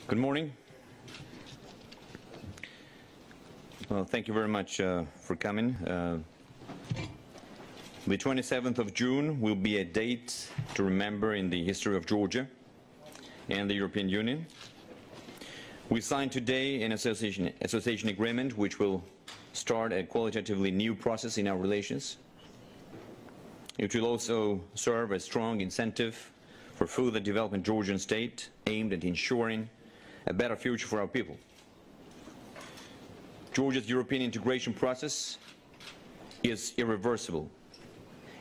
Good morning. Well, thank you very much for coming. The 27th of June will be a date to remember in the history of Georgia and the European Union. We signed today an association agreement which will start a qualitatively new process in our relations. It will also serve as a strong incentive for further development Georgian state aimed at ensuring a better future for our people. Georgia's European integration process is irreversible,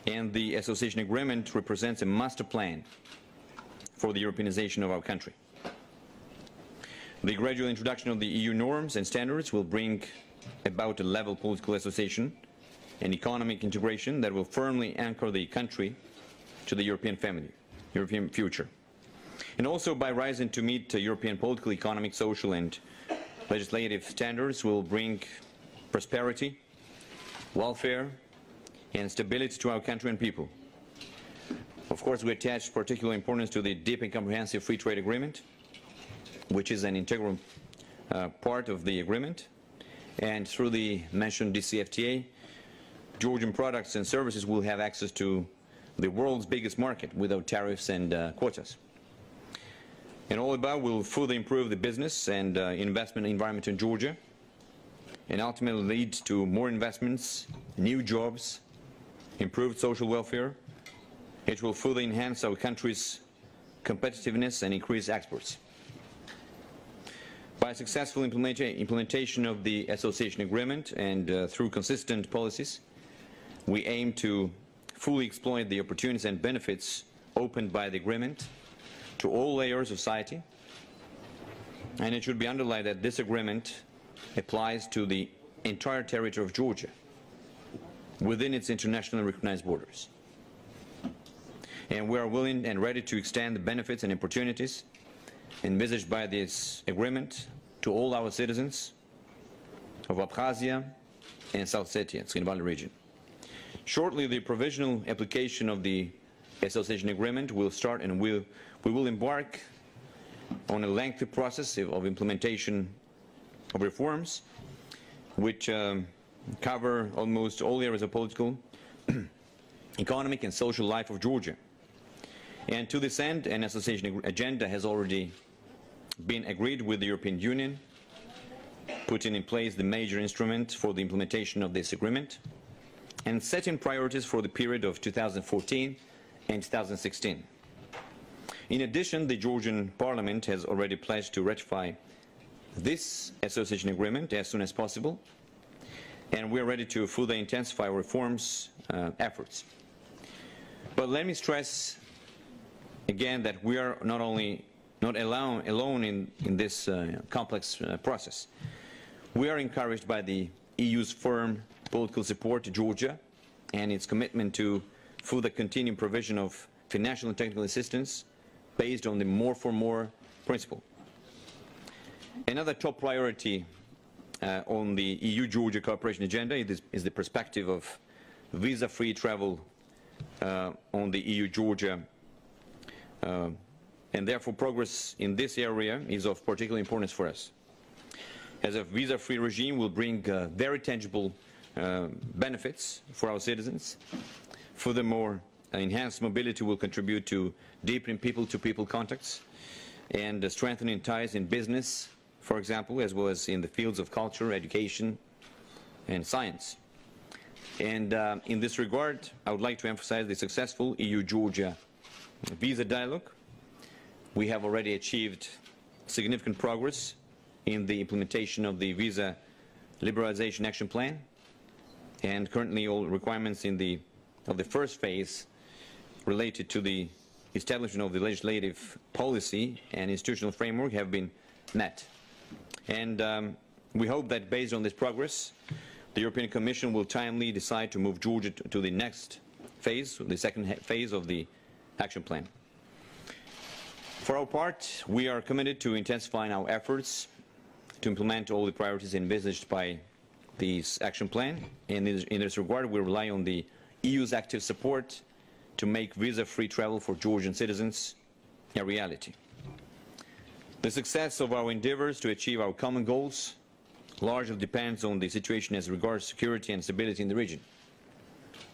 and the association agreement represents a master plan for the Europeanization of our country. The gradual introduction of the EU norms and standards will bring about a level political association and economic integration that will firmly anchor the country to the European family, European future. And also by rising to meet European political, economic, social and legislative standards will bring prosperity, welfare and stability to our country and people. Of course, we attach particular importance to the deep and comprehensive free trade agreement, which is an integral part of the agreement. And through the mentioned DCFTA, Georgian products and services will have access to the world's biggest market without tariffs and quotas. And all above will further improve the business and investment environment in Georgia and ultimately lead to more investments, new jobs, improved social welfare. It will further enhance our country's competitiveness and increase exports. By successful implementation of the association agreement and through consistent policies, we aim to fully exploit the opportunities and benefits opened by the agreement to all layers of society. And it should be underlined that this agreement applies to the entire territory of Georgia within its internationally recognized borders. And we are willing and ready to extend the benefits and opportunities envisaged by this agreement to all our citizens of Abkhazia and South Ossetia, Tskhina region. Shortly, the provisional application of the association agreement will start, and we will embark on a lengthy process of implementation of reforms which cover almost all areas of political, economic and social life of Georgia. And to this end, an association agenda has already been agreed with the European Union, putting in place the major instrument for the implementation of this agreement and setting priorities for the period of 2014 and 2016. In addition, the Georgian Parliament has already pledged to ratify this association agreement as soon as possible, and we are ready to further intensify our reforms efforts. But let me stress again that we are not alone in this complex process. We are encouraged by the EU's firm political support to Georgia and its commitment to further continuing provision of financial and technical assistance based on the more for more principle. Another top priority on the EU-Georgia cooperation agenda is the perspective of visa-free travel on the EU-Georgia, and therefore progress in this area is of particular importance for us, as a visa-free regime will bring very tangible benefits for our citizens. Furthermore, enhanced mobility will contribute to deepening people-to-people contacts and strengthening ties in business, for example, as well as in the fields of culture, education, and science. And in this regard, I would like to emphasize the successful EU-Georgia visa dialogue. We have already achieved significant progress in the implementation of the visa liberalization action plan, and currently all requirements of the first phase related to the establishment of the legislative policy and institutional framework have been met. And we hope that based on this progress, the European Commission will timely decide to move Georgia to the next phase, the second phase of the action plan. For our part, we are committed to intensifying our efforts to implement all the priorities envisaged by this action plan. And in this regard, we rely on the EU's active support to make visa-free travel for Georgian citizens a reality. The success of our endeavors to achieve our common goals largely depends on the situation as regards security and stability in the region.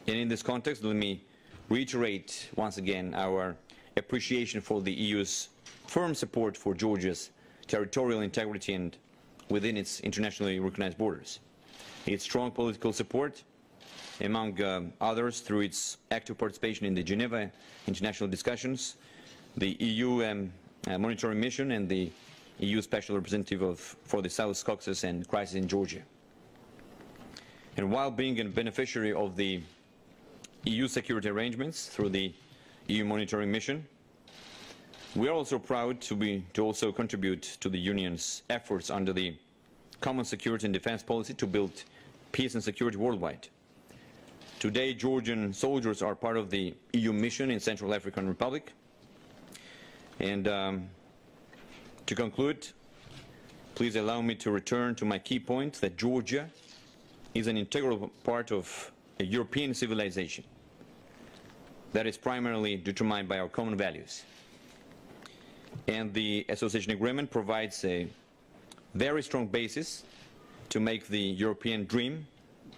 And in this context, let me reiterate once again our appreciation for the EU's firm support for Georgia's territorial integrity and within its internationally recognized borders. Its strong political support, among others, through its active participation in the Geneva international discussions, the EU monitoring mission, and the EU Special Representative for the South Caucasus and crisis in Georgia. And while being a beneficiary of the EU security arrangements through the EU monitoring mission, we are also proud to also contribute to the Union's efforts under the Common Security and Defense Policy to build peace and security worldwide. Today, Georgian soldiers are part of the EU mission in Central African Republic. And to conclude, please allow me to return to my key point that Georgia is an integral part of a European civilization that is primarily determined by our common values. And the association agreement provides a very strong basis to make the European dream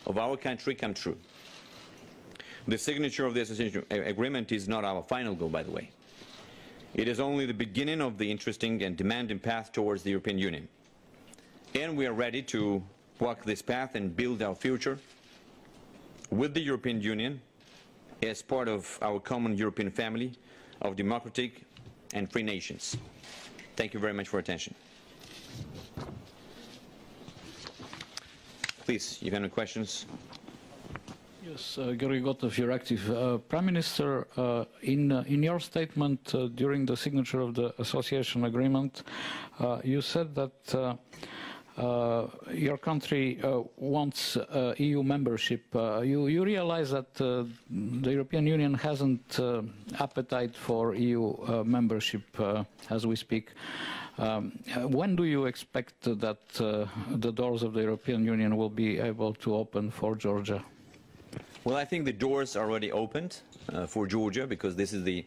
of our country come true. The signature of the association agreement is not our final goal, by the way. It is only the beginning of the interesting and demanding path towards the European Union. And we are ready to walk this path and build our future with the European Union as part of our common European family of democratic and free nations. Thank you very much for your attention. Please, you have any questions? Yes, Gary Gotov, you're active. Prime Minister, in your statement during the signature of the association agreement, you said that your country wants EU membership. You realize that the European Union hasn't appetite for EU membership as we speak. When do you expect that the doors of the European Union will be able to open for Georgia? Well, I think the doors are already opened for Georgia, because this is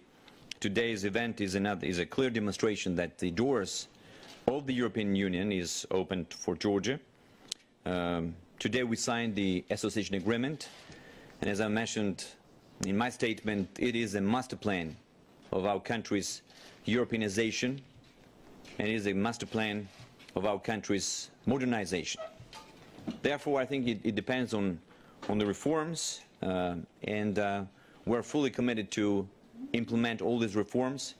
today's event is a clear demonstration that the doors of the European Union is opened for Georgia. Today we signed the association agreement, and as I mentioned in my statement, it is a master plan of our country's Europeanization, and it is a master plan of our country's modernization. Therefore, I think it depends on the reforms, and we're fully committed to implement all these reforms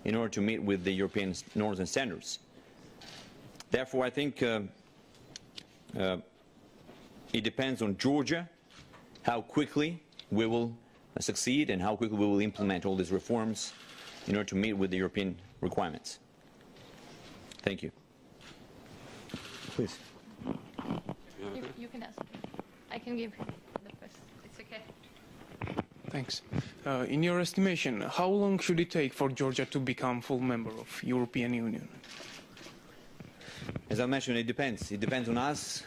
in order to meet with the European norms and standards. Therefore, I think it depends on Georgia how quickly we will succeed and how quickly we will implement all these reforms in order to meet with the European requirements. Thank you. Please. You can ask. I can give the first. It's okay. Thanks. In your estimation, how long should it take for Georgia to become full member of European Union? As I mentioned, it depends. It depends on us.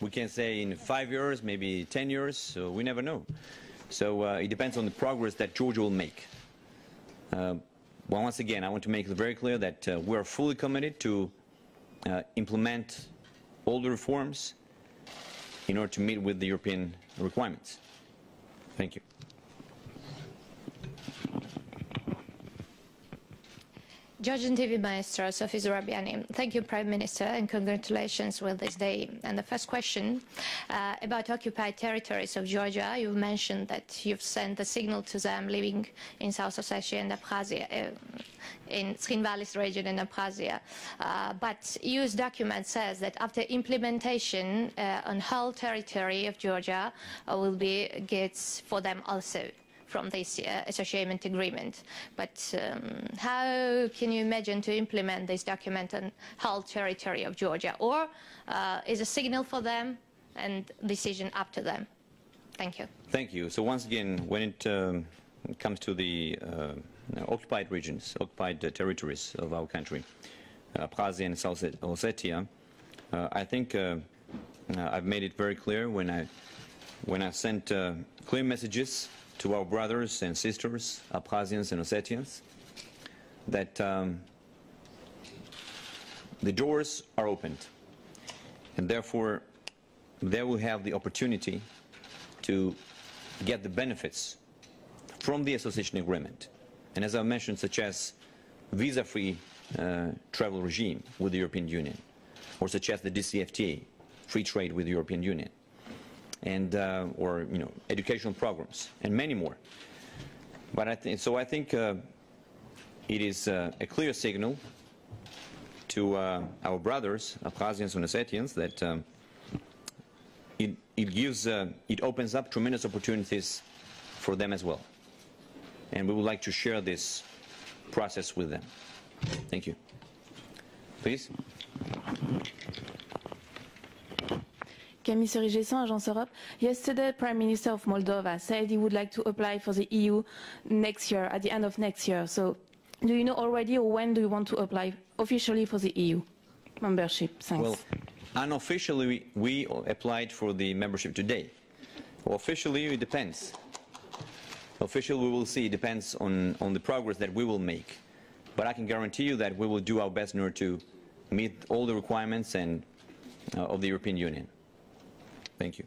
We can say in 5 years, maybe 10 years, so we never know. So it depends on the progress that Georgia will make. Well, once again, I want to make it very clear that we are fully committed to implement all the reforms in order to meet with the European requirements. Thank you. Georgian TV Maestro, Sophie Zurabiani. Thank you, Prime Minister, and congratulations with this day. And the first question about occupied territories of Georgia. You mentioned that you've sent a signal to them living in South Ossetia and Abkhazia, in Tskhinvalis region in Abkhazia. But EU's document says that after implementation on whole territory of Georgia will be gates for them also from this association agreement. But how can you imagine to implement this document on whole territory of Georgia? Or is a signal for them and decision up to them? Thank you. Thank you. So once again, when it comes to the occupied regions, occupied territories of our country, Abkhazia and South Ossetia, I think I've made it very clear when I sent clear messages to our brothers and sisters, Abkhazians and Ossetians, that the doors are opened, and therefore they will have the opportunity to get the benefits from the association agreement. And as I mentioned, such as visa-free travel regime with the European Union, or such as the DCFTA, free trade with the European Union, and or educational programs, and many more. But I think it is a clear signal to our brothers, Abkhazians and Ossetians, that it opens up tremendous opportunities for them as well. And we would like to share this process with them. Thank you. Please. Camille Cerise-Gesson, Agence Europe. Yesterday, Prime Minister of Moldova said he would like to apply for the EU next year, at the end of next year. So, do you know already, or when do you want to apply officially for the EU membership? Thanks. Well, unofficially, we applied for the membership today. Officially, it depends. Officially, we will see. It depends on the progress that we will make. But I can guarantee you that we will do our best in order to meet all the requirements of the European Union. Thank you.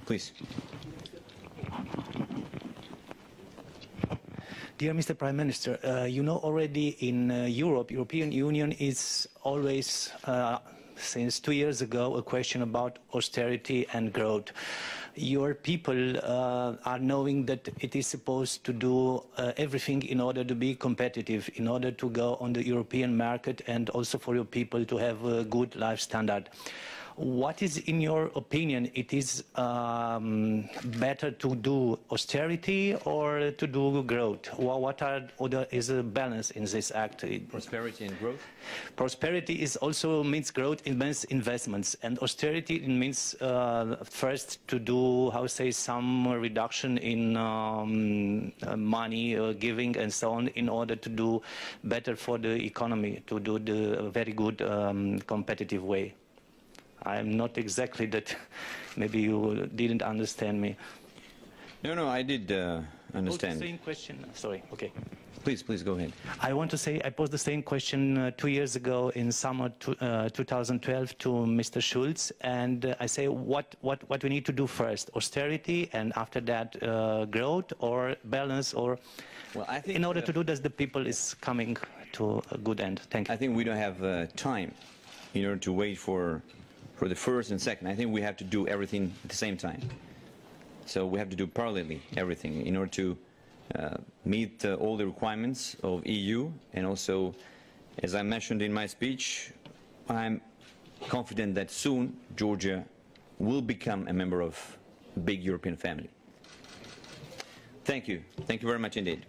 Please. Dear Mr. Prime Minister, you know already in Europe, European Union is always, since 2 years ago, a question about austerity and growth. Your people are knowing that it is supposed to do everything in order to be competitive, in order to go on the European market, and also for your people to have a good life standard. What is, in your opinion, it is better to do austerity or to do growth? What is a balance in this act? Prosperity and growth? Prosperity is also means growth, it means investments, and austerity it means first to do, how say, some reduction in money giving and so on, in order to do better for the economy, to do the very good competitive way. I'm not exactly that. Maybe you didn't understand me. No, I did understand. The same question. Sorry. Okay. Please go ahead. I want to say I posed the same question 2 years ago in summer 2012 to Mr. Schulz, and I say what we need to do first: austerity, and after that growth, or balance, or. Well, I think in order to do this, the people is coming to a good end. Thank you. I think we don't have time in order to wait for the first and second. I think we have to do everything at the same time. So we have to do parallelly everything in order to meet all the requirements of EU, and also, as I mentioned in my speech, I'm confident that soon Georgia will become a member of the big European family. Thank you. Thank you very much indeed.